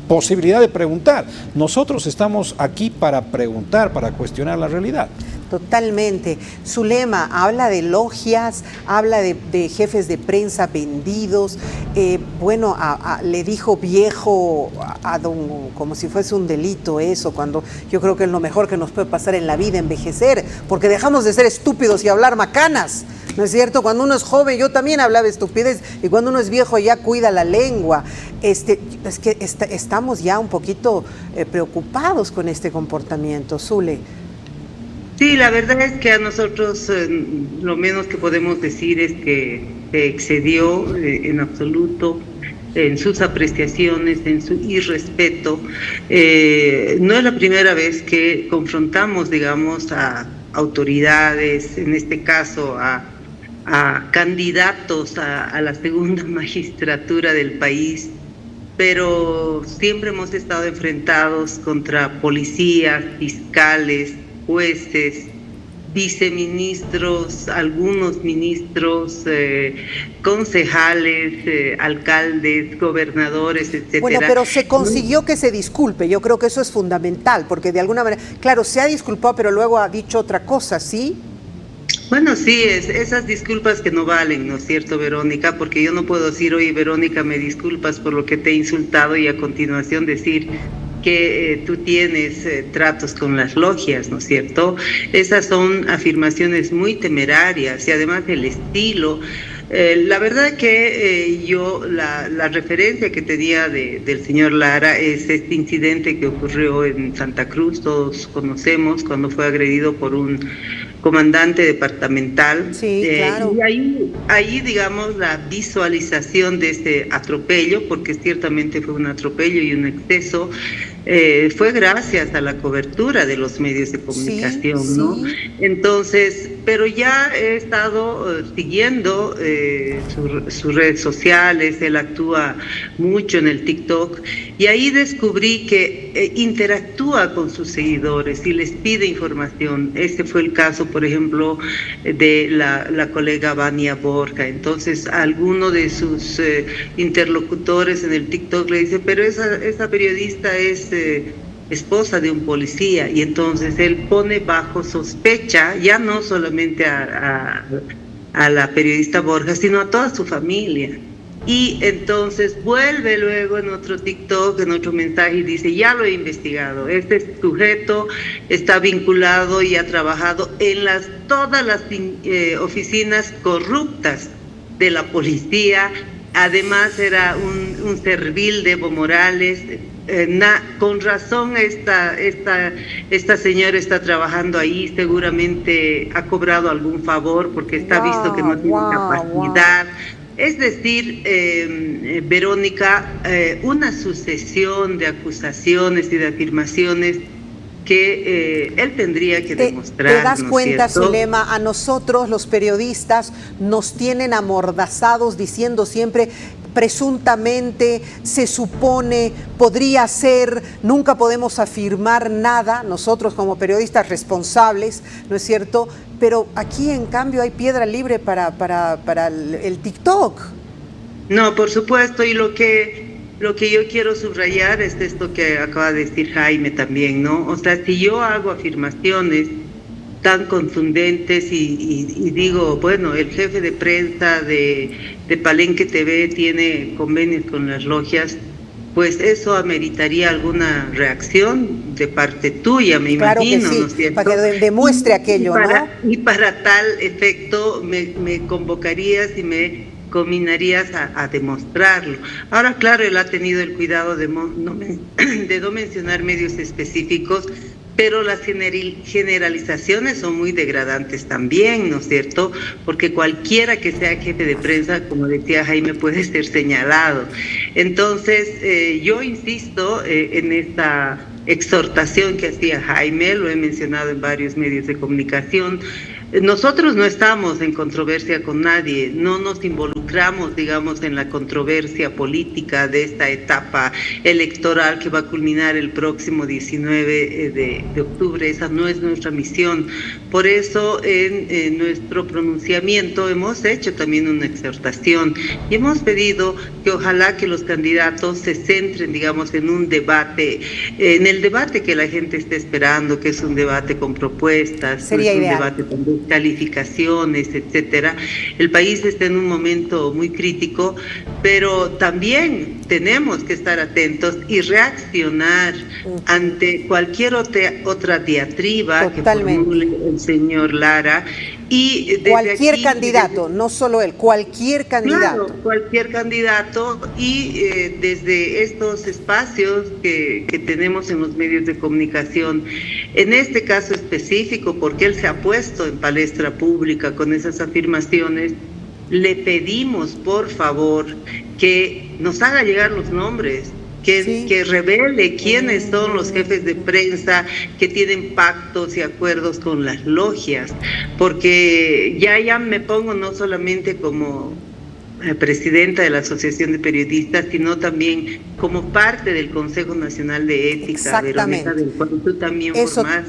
posibilidad de preguntar. Nosotros estamos aquí para preguntar, para cuestionar la realidad. Totalmente. Zulema habla de logias, habla de jefes de prensa vendidos. Le dijo viejo a don, como si fuese un delito eso, cuando yo creo que es lo mejor que nos puede pasar en la vida, envejecer, porque dejamos de ser estúpidos y hablar macanas. ¿No es cierto? Cuando uno es joven, yo también hablaba estupidez, y cuando uno es viejo ya cuida la lengua. Es que estamos ya un poquito preocupados con este comportamiento, Zule. Sí, la verdad es que a nosotros lo menos que podemos decir es que se excedió en absoluto en sus apreciaciones, en su irrespeto. No es la primera vez que confrontamos, digamos, a autoridades, en este caso a candidatos a la segunda magistratura del país, pero siempre hemos estado enfrentados contra policías, fiscales, jueces, viceministros, algunos ministros, concejales, alcaldes, gobernadores, etcétera. Bueno, pero se consiguió que se disculpe, yo creo que eso es fundamental, porque de alguna manera, claro, se ha disculpado, pero luego ha dicho otra cosa, ¿sí? Bueno, sí, esas disculpas que no valen, ¿no es cierto, Verónica? Porque yo no puedo decir, oye, Verónica, me disculpas por lo que te he insultado, y a continuación decir que tú tienes tratos con las logias, ¿no es cierto? Esas son afirmaciones muy temerarias, y además el estilo. La verdad que yo, la referencia que tenía del señor Lara es este incidente que ocurrió en Santa Cruz, todos conocemos, cuando fue agredido por un comandante departamental. Sí, claro. Y ahí, digamos, la visualización de este atropello, porque ciertamente fue un atropello y un exceso, fue gracias a la cobertura de los medios de comunicación, sí, ¿no? Sí. Entonces, pero ya he estado siguiendo sus redes sociales, él actúa mucho en el TikTok, y ahí descubrí que interactúa con sus seguidores y les pide información. Este fue el caso, por ejemplo, de la colega Vania Borja. Entonces, alguno de sus interlocutores en el TikTok le dice, pero esa periodista es esposa de un policía, y entonces él pone bajo sospecha ya no solamente a la periodista Borja, sino a toda su familia. Y entonces vuelve luego en otro TikTok, en otro mensaje, y dice, ya lo he investigado, este sujeto está vinculado y ha trabajado en todas las oficinas corruptas de la policía. Además era un servil de Evo Morales. Con razón esta señora está trabajando ahí, seguramente ha cobrado algún favor porque está visto que no tiene capacidad. Es decir, Verónica, una sucesión de acusaciones y de afirmaciones que él tendría que demostrar. ¿Te das cuenta, ¿cierto? Zulema? A nosotros, los periodistas, nos tienen amordazados diciendo siempre presuntamente, se supone, podría ser, nunca podemos afirmar nada, nosotros como periodistas responsables, ¿no es cierto? Pero aquí en cambio hay piedra libre para el TikTok. No, por supuesto, y lo que yo quiero subrayar es esto que acaba de decir Jaime también, ¿no? O sea, si yo hago afirmaciones tan contundentes y digo, bueno, el jefe de prensa de Palenque TV tiene convenios con las logias, pues eso ameritaría alguna reacción de parte tuya, me claro imagino, que sí, ¿no es cierto? para que demuestre aquello, ¿no? Y para tal efecto me convocarías y me combinarías a demostrarlo. Ahora, claro, él ha tenido el cuidado de no mencionar medios específicos, pero las generalizaciones son muy degradantes también, ¿no es cierto? Porque cualquiera que sea jefe de prensa, como decía Jaime, puede ser señalado. Entonces, yo insisto en esta exhortación que hacía Jaime, lo he mencionado en varios medios de comunicación. Nosotros no estamos en controversia con nadie, no nos involucramos involucramos, digamos, en la controversia política de esta etapa electoral que va a culminar el próximo 19 de octubre. Esa no es nuestra misión. Por eso, en nuestro pronunciamiento hemos hecho también una exhortación y hemos pedido que ojalá que los candidatos se centren, digamos, en un debate, en el debate que la gente está esperando, que es un debate con propuestas, Sería no es un ideal. debate con descalificaciones, etcétera. El país está en un momento muy crítico, pero también tenemos que estar atentos y reaccionar ante cualquier otra diatriba que formule el señor Lara. Y desde cualquier aquí, candidato, no solo él, cualquier candidato. Claro, cualquier candidato, y desde estos espacios que tenemos en los medios de comunicación, en este caso específico, porque él se ha puesto en palestra pública con esas afirmaciones, le pedimos por favor que nos haga llegar los nombres, que revele quiénes son los jefes de prensa que tienen pactos y acuerdos con las logias, porque ya me pongo no solamente como presidenta de la Asociación de Periodistas, sino también como parte del Consejo Nacional de Ética, Verónica, del cual tú también formas.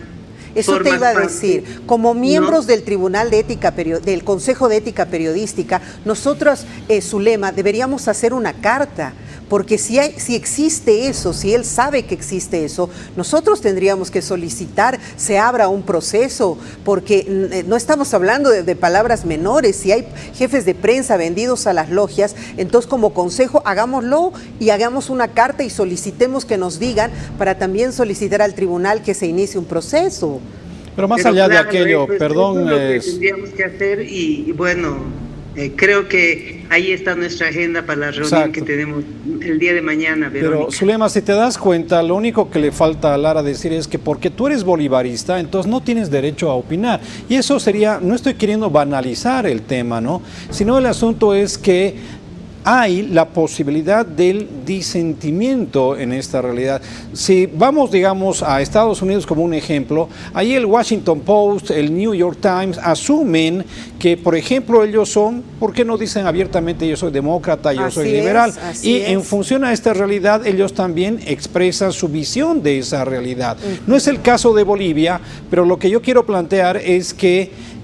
Eso te iba a decir, como miembros del Tribunal de Ética, del Consejo de Ética Periodística, nosotros, Zulema, deberíamos hacer una carta, porque si existe eso, si él sabe que existe eso, nosotros tendríamos que solicitar se abra un proceso, porque no estamos hablando de palabras menores. Si hay jefes de prensa vendidos a las logias, entonces como consejo hagámoslo y hagamos una carta y solicitemos que nos digan para también solicitar al tribunal que se inicie un proceso. Pero más allá de aquello, perdón. Eso es lo que tendríamos que hacer y bueno, creo que ahí está nuestra agenda para la reunión que tenemos el día de mañana, Verónica. Pero, Zulema, si te das cuenta, lo único que le falta a Lara decir es que porque tú eres bolivarista, entonces no tienes derecho a opinar. Y eso sería, no estoy queriendo banalizar el tema, ¿no? Sino el asunto es que hay la posibilidad del disentimiento en esta realidad. Si vamos, digamos, a Estados Unidos como un ejemplo, ahí el Washington Post, el New York Times asumen que, por ejemplo, ellos son, ¿por qué no dicen abiertamente yo soy demócrata, yo soy liberal? Y en función a esta realidad, ellos también expresan su visión de esa realidad. No es el caso de Bolivia, pero lo que yo quiero plantear es que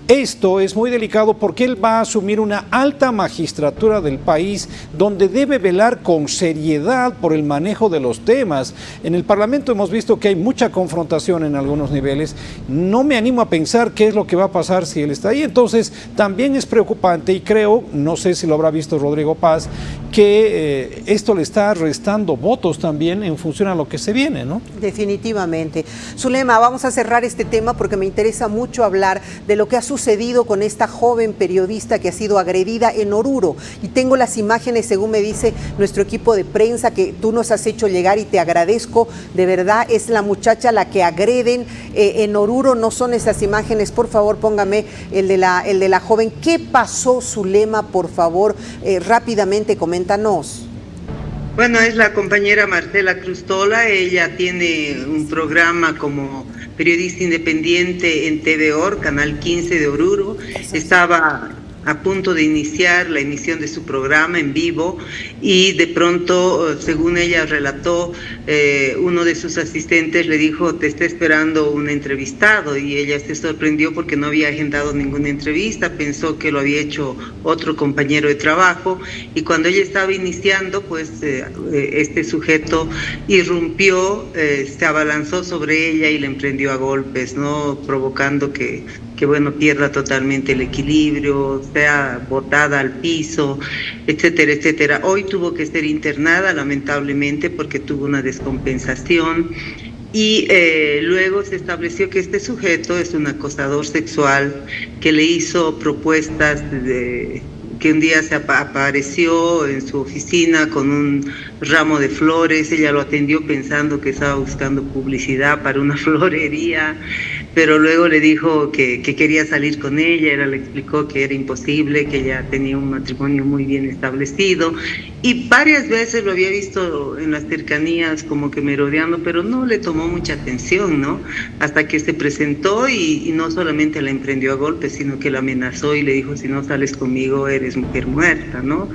esto es muy delicado porque él va a asumir una alta magistratura del país donde debe velar con seriedad por el manejo de los temas. En el Parlamento hemos visto que hay mucha confrontación en algunos niveles. No me animo a pensar qué es lo que va a pasar si él está ahí. Entonces, también es preocupante y creo, no sé si lo habrá visto Rodrigo Paz, que esto le está restando votos también en función a lo que se viene, ¿no? Definitivamente. Zulema, vamos a cerrar este tema porque me interesa mucho hablar de lo que ha sucedido con esta joven periodista que ha sido agredida en Oruro. Y tengo las imágenes, según me dice nuestro equipo de prensa, que tú nos has hecho llegar y te agradezco. De verdad, es la muchacha la que agreden en Oruro, no son esas imágenes. Por favor, póngame el de la joven. ¿Qué pasó, Zulema? Por favor, rápidamente, coméntanos. Bueno, es la compañera Marcela Crustola. Ella tiene un programa como periodista independiente en TVOR, Canal 15 de Oruro. Estaba a punto de iniciar la emisión de su programa en vivo y de pronto, según ella relató, uno de sus asistentes le dijo: te está esperando un entrevistado, y ella se sorprendió porque no había agendado ninguna entrevista, pensó que lo había hecho otro compañero de trabajo, y cuando ella estaba iniciando, pues este sujeto irrumpió, se abalanzó sobre ella y le emprendió a golpes, ¿no? Provocando que bueno, pierda totalmente el equilibrio, sea botada al piso, etcétera, etcétera. Hoy tuvo que ser internada, lamentablemente, porque tuvo una descompensación, y luego se estableció que este sujeto es un acosador sexual que le hizo propuestas que un día se apareció en su oficina con un ramo de flores. Ella lo atendió pensando que estaba buscando publicidad para una florería. pero luego le dijo que quería salir con ella, le explicó que era imposible, que ella tenía un matrimonio muy bien establecido, y varias veces lo había visto en las cercanías como que merodeando, pero no le tomó mucha atención, ¿no? Hasta que se presentó y no solamente la emprendió a golpes, sino que la amenazó y le dijo, si no sales conmigo eres mujer muerta, ¿no?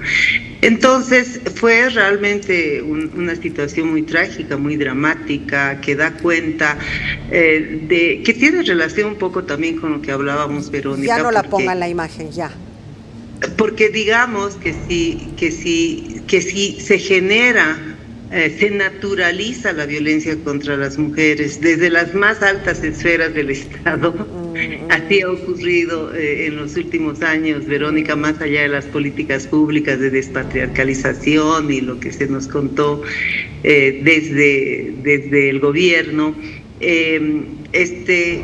Entonces fue realmente una situación muy trágica, muy dramática, que da cuenta de que tiene relación un poco también con lo que hablábamos, Verónica. Ya no la pongan la imagen, ya. Porque digamos que si se genera, se naturaliza la violencia contra las mujeres desde las más altas esferas del Estado. Así ha ocurrido en los últimos años, Verónica, más allá de las políticas públicas de despatriarcalización y lo que se nos contó desde el gobierno.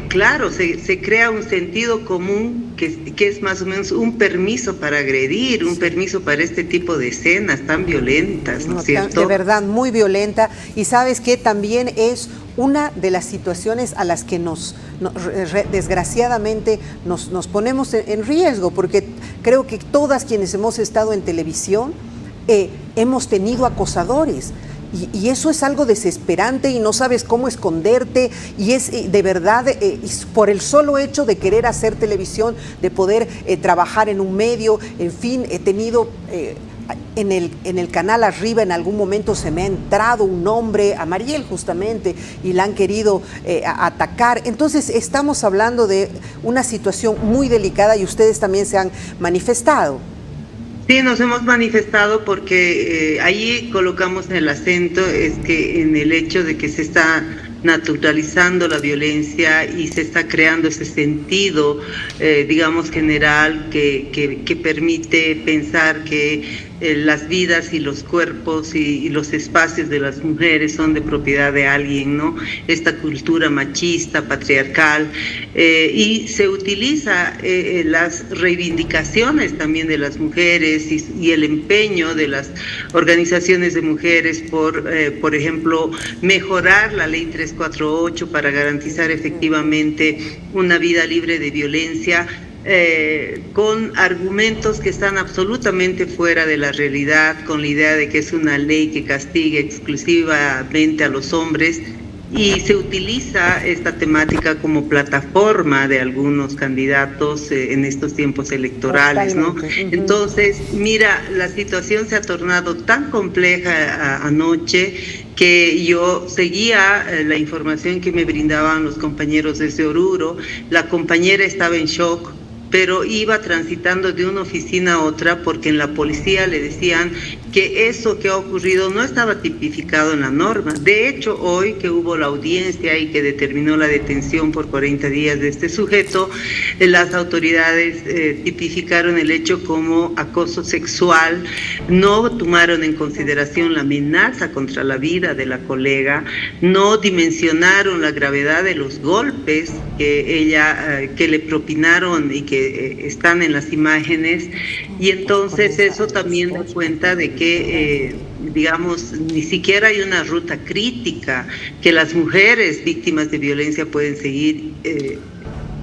Claro, se crea un sentido común que es más o menos un permiso para agredir, un permiso para este tipo de escenas tan violentas, ¿no es cierto? De verdad, muy violenta. Y sabes que también es una de las situaciones a las que desgraciadamente nos ponemos en riesgo, porque creo que todas quienes hemos estado en televisión hemos tenido acosadores. Y eso es algo desesperante y no sabes cómo esconderte, y es de verdad por el solo hecho de querer hacer televisión, de poder trabajar en un medio, en fin, he tenido en el canal arriba en algún momento se me ha entrado un hombre, a Mariel justamente, y la han querido atacar. Entonces estamos hablando de una situación muy delicada y ustedes también se han manifestado. Sí, nos hemos manifestado porque ahí colocamos el acento, es que en el hecho de que se está naturalizando la violencia y se está creando ese sentido, digamos, general que permite pensar que las vidas y los cuerpos y los espacios de las mujeres son de propiedad de alguien, ¿no? Esta cultura machista, patriarcal, y se utiliza las reivindicaciones también de las mujeres y el empeño de las organizaciones de mujeres por ejemplo, mejorar la ley 348 para garantizar efectivamente una vida libre de violencia, con argumentos que están absolutamente fuera de la realidad, con la idea de que es una ley que castiga exclusivamente a los hombres, y se utiliza esta temática como plataforma de algunos candidatos en estos tiempos electorales, ¿no? Entonces, mira, la situación se ha tornado tan compleja anoche que yo seguía la información que me brindaban los compañeros desde Oruro. La compañera estaba en shock, pero iba transitando de una oficina a otra porque en la policía le decían que eso que ha ocurrido no estaba tipificado en la norma. De hecho, hoy que hubo la audiencia y que determinó la detención por 40 días de este sujeto, las autoridades tipificaron el hecho como acoso sexual, no tomaron en consideración la amenaza contra la vida de la colega, no dimensionaron la gravedad de los golpes que le propinaron y que están en las imágenes, y entonces eso también da cuenta de que digamos, ni siquiera hay una ruta crítica que las mujeres víctimas de violencia pueden seguir.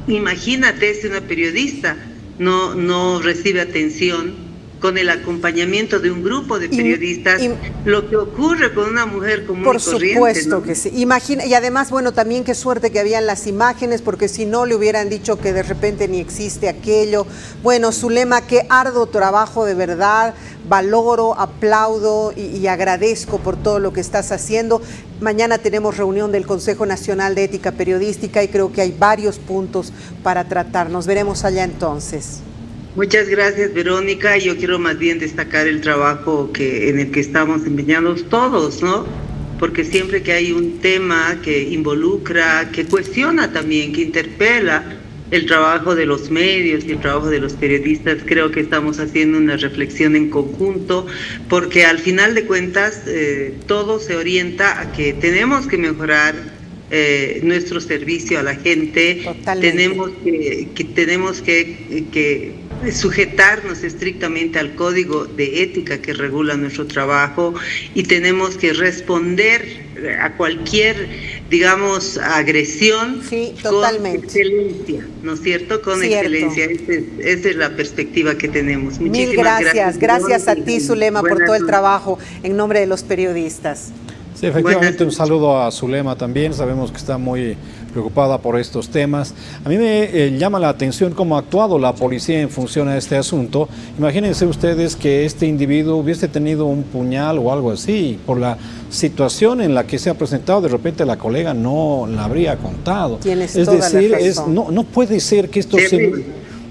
Imagínate si una periodista no recibe atención con el acompañamiento de un grupo de periodistas, lo que ocurre con una mujer común y corriente. Por supuesto, ¿no? Que sí. Imagina, y además, bueno, también qué suerte que habían las imágenes, porque si no le hubieran dicho que de repente ni existe aquello. Bueno, Zulema, qué arduo trabajo, de verdad, valoro, aplaudo y agradezco por todo lo que estás haciendo. Mañana tenemos reunión del Consejo Nacional de Ética Periodística y creo que hay varios puntos para tratar. Nos veremos allá entonces. Muchas gracias, Verónica. Yo quiero más bien destacar el trabajo en el que estamos empeñados todos, ¿no? Porque siempre que hay un tema que involucra, que cuestiona también, que interpela el trabajo de los medios y el trabajo de los periodistas, creo que estamos haciendo una reflexión en conjunto, porque al final de cuentas todo se orienta a que tenemos que mejorar nuestro servicio a la gente. Totalmente. tenemos que sujetarnos estrictamente al código de ética que regula nuestro trabajo, y tenemos que responder a cualquier digamos, agresión Sí, con totalmente. excelencia, ¿no es cierto? Con Cierto. excelencia. Esa es la perspectiva que tenemos. Mil Muchísimas gracias. Gracias a ti, Zulema, por Buenas todo el noches. trabajo en nombre de los periodistas. Sí, efectivamente, un Buenas saludo a Zulema también. Sabemos que está muy preocupada por estos temas. A mí me llama la atención cómo ha actuado la policía en función a este asunto. Imagínense ustedes que este individuo hubiese tenido un puñal o algo así. Por la situación en la que se ha presentado, de repente la colega no la habría contado. Tienes es toda la decir, razón. no puede ser que esto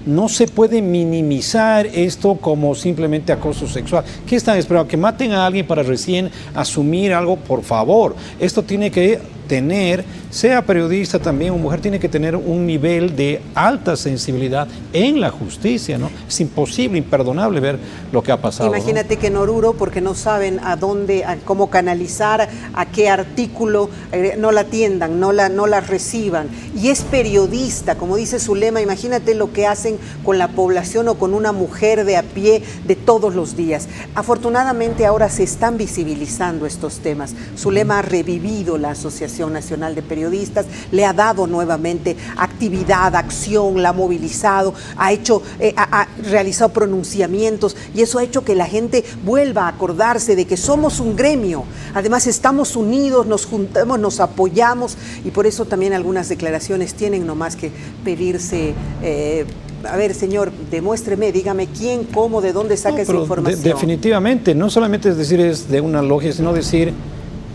no se puede minimizar esto como simplemente acoso sexual. ¿Qué están esperando? ¿Que maten a alguien para recién asumir algo? Por favor, esto tiene que tener, sea periodista también o mujer, tiene que tener un nivel de alta sensibilidad en la justicia, ¿no? Es imposible, imperdonable ver lo que ha pasado. Imagínate que en Oruro, porque no saben a dónde, cómo canalizar, a qué artículo, no la atiendan, no la reciban. Y es periodista, como dice Zulema, imagínate lo que hacen con la población o con una mujer de a pie de todos los días. Afortunadamente ahora se están visibilizando estos temas. Zulema ha revivido la Asociación Nacional de Periodistas, le ha dado nuevamente actividad, acción, la ha movilizado, ha realizado pronunciamientos y eso ha hecho que la gente vuelva a acordarse de que somos un gremio. Además estamos unidos, nos juntamos, nos apoyamos y por eso también algunas declaraciones tienen nomás que pedirse. A ver, señor, demuéstreme, dígame quién, cómo, de dónde saca esa información. Definitivamente, no solamente es decir es de una logia, sino decir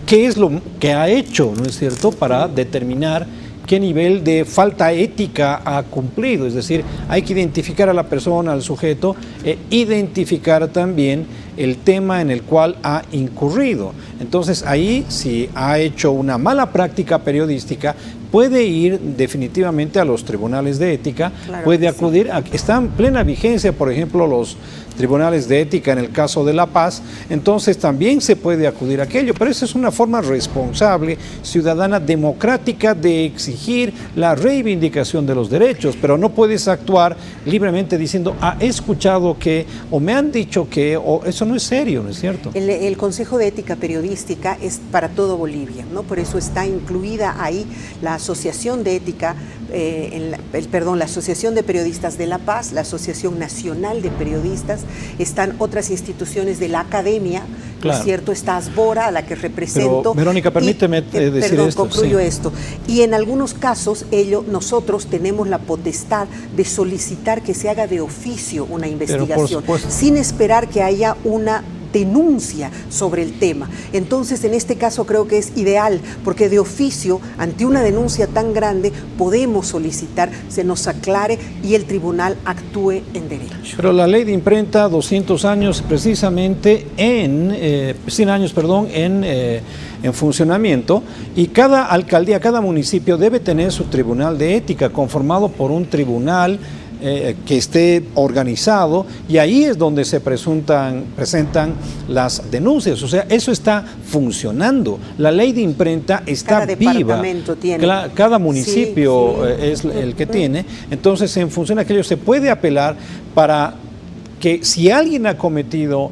qué es lo que ha hecho, ¿no es cierto?, para determinar qué nivel de falta ética ha cumplido. Es decir, hay que identificar a la persona, al sujeto, e identificar también el tema en el cual ha incurrido. Entonces ahí, si ha hecho una mala práctica periodística, puede ir definitivamente a los tribunales de ética, Claro puede que acudir, están en plena vigencia, por ejemplo, los tribunales de ética en el caso de La Paz, entonces también se puede acudir a aquello, pero esa es una forma responsable, ciudadana, democrática de exigir la reivindicación de los derechos, pero no puedes actuar libremente diciendo, he escuchado que, o me han dicho que, o eso no es serio, ¿no es cierto? El Consejo de Ética Periodística es para todo Bolivia, ¿no? Por eso está incluida ahí la Asociación de Ética, la Asociación de Periodistas de La Paz, la Asociación Nacional de Periodistas, están otras instituciones de la academia, ¿no Claro. es cierto? Está Asbora, a la que represento. Pero, Verónica, permíteme decir perdón, esto, concluyo sí. esto. Y en algunos casos, nosotros tenemos la potestad de solicitar que se haga de oficio una investigación, supuesto. sin esperar que haya una denuncia sobre el tema. Entonces, en este caso creo que es ideal, porque de oficio, ante una denuncia tan grande, podemos solicitar, se nos aclare y el tribunal actúe en derecho. Pero la ley de imprenta, 200 años precisamente 100 años, perdón, en funcionamiento, y cada alcaldía, cada municipio debe tener su tribunal de ética conformado por un tribunal que esté organizado, y ahí es donde se presentan las denuncias. O sea, eso está funcionando. La ley de imprenta está Cada viva. departamento tiene. Cada municipio Sí, sí. es el que tiene. Entonces, en función de aquello, se puede apelar para que si alguien ha cometido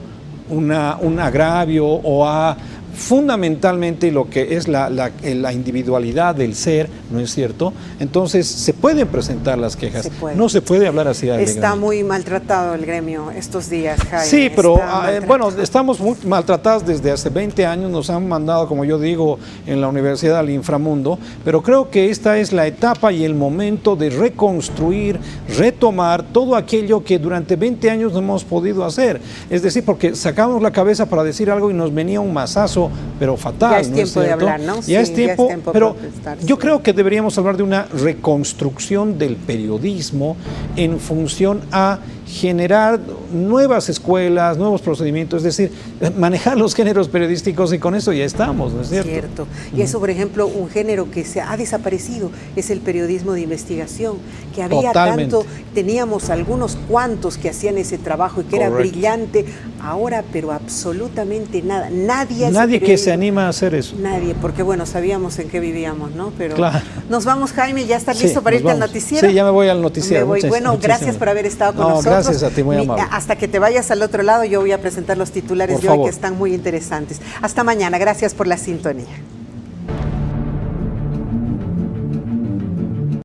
un agravio o ha fundamentalmente lo que es la individualidad del ser, ¿no es cierto? Entonces se pueden presentar las quejas. Se puede. No se puede hablar así. Está muy maltratado el gremio estos días, Jaime. Sí, pero Está maltratado. bueno, estamos muy maltratados desde hace 20 años, nos han mandado, como yo digo, en la universidad al inframundo, pero creo que esta es la etapa y el momento de reconstruir, retomar todo aquello que durante 20 años no hemos podido hacer. Es decir, porque sacamos la cabeza para decir algo y nos venía un mazazo, pero fatal. Ya es ¿no tiempo de cierto? hablar, ¿no? Ya Sí, es tiempo, ya es tiempo pero protestar, yo sí. creo que deberíamos hablar de una reconstrucción del periodismo en función a generar nuevas escuelas, nuevos procedimientos, es decir, manejar los géneros periodísticos, y con eso ya estamos, ¿no es cierto? Cierto. Y eso, por ejemplo, un género que se ha desaparecido es el periodismo de investigación, que había Totalmente. teníamos algunos cuantos que hacían ese trabajo y que era Correcto. brillante, ahora, pero absolutamente nada. Nadie hace Nadie que periodismo. se anima a hacer eso. Nadie, porque bueno, sabíamos en qué vivíamos, ¿no? Pero Claro. nos vamos, Jaime, ¿ya estás Sí, listo para nos irte al vamos. noticiero? Sí, ya me voy al noticiero. Me voy. Bueno, Muchísimas gracias por haber estado con No, nosotros. gracias a ti, muy amable. Hasta que te vayas al otro lado, yo voy a presentar los titulares Por de hoy favor. que están muy interesantes. Hasta mañana, gracias por la sintonía.